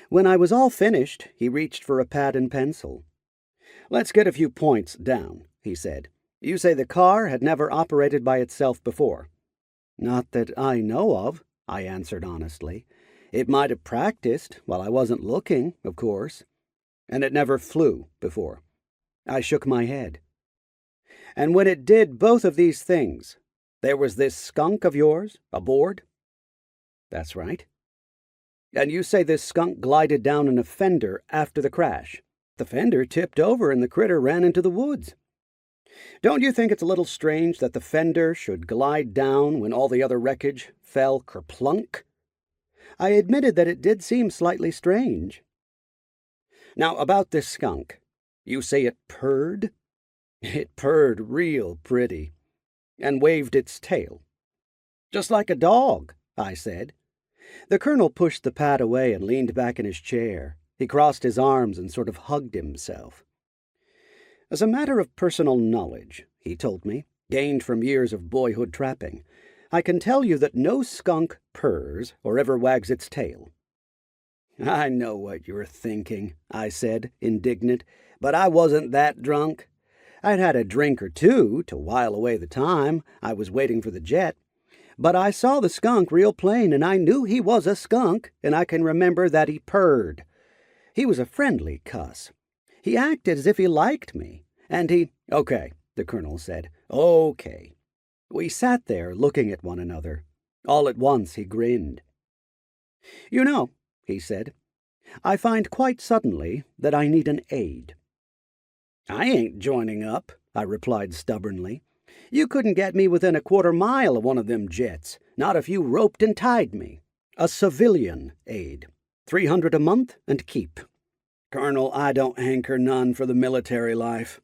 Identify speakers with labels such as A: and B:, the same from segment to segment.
A: When I was all finished, he reached for a pad and pencil. "Let's get a few points down," he said. "You say the car had never operated by itself before." "Not that I know of," I answered honestly. "It might have practiced while I wasn't looking, of course." "And it never flew before." I shook my head. "And when it did both of these things, there was this skunk of yours aboard?" "That's right." "And you say this skunk glided down in a fender after the crash. The fender tipped over and the critter ran into the woods. Don't you think it's a little strange that the fender should glide down when all the other wreckage fell kerplunk?" I admitted that it did seem slightly strange. "Now, about this skunk. You say it purred?" "It purred real pretty, and waved its tail." "Just like a dog," I said. The colonel pushed the pad away and leaned back in his chair. He crossed his arms and sort of hugged himself. "As a matter of personal knowledge," he told me, gained from years of boyhood trapping, "I can tell you that no skunk purrs or ever wags its tail." "I know what you're thinking," I said, indignant, "but I wasn't that drunk. I'd had a drink or two to while away the time I was waiting for the jet. But I saw the skunk real plain, and I knew he was a skunk, and I can remember that he purred. He was a friendly cuss. He acted as if he liked me, and he—" "Okay," the colonel said. "Okay." We sat there looking at one another. All at once he grinned. "You know," he said, "I find quite suddenly that I need an aide." "I ain't joining up," I replied stubbornly. "You couldn't get me within a quarter mile of one of them jets, not if you roped and tied me. A civilian aide. 300 a month and keep." "Colonel, I don't hanker none for the military life.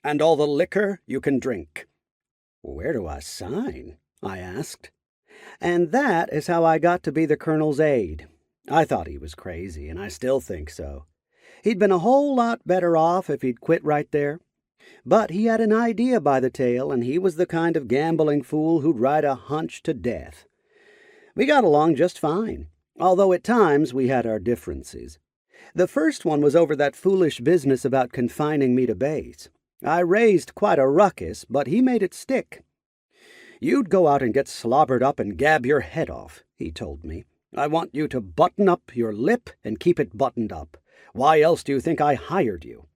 A: And all the liquor you can drink." "Where do I sign?" I asked. And that is how I got to be the colonel's aide. I thought he was crazy, and I still think so. He'd been a whole lot better off if he'd quit right there. But he had an idea by the tail, and he was the kind of gambling fool who'd ride a hunch to death. We got along just fine, although at times we had our differences. The first one was over that foolish business about confining me to base. I raised quite a ruckus, but he made it stick. "You'd go out and get slobbered up and gab your head off," he told me. "I want you to button up your lip and keep it buttoned up. Why else do you think I hired you?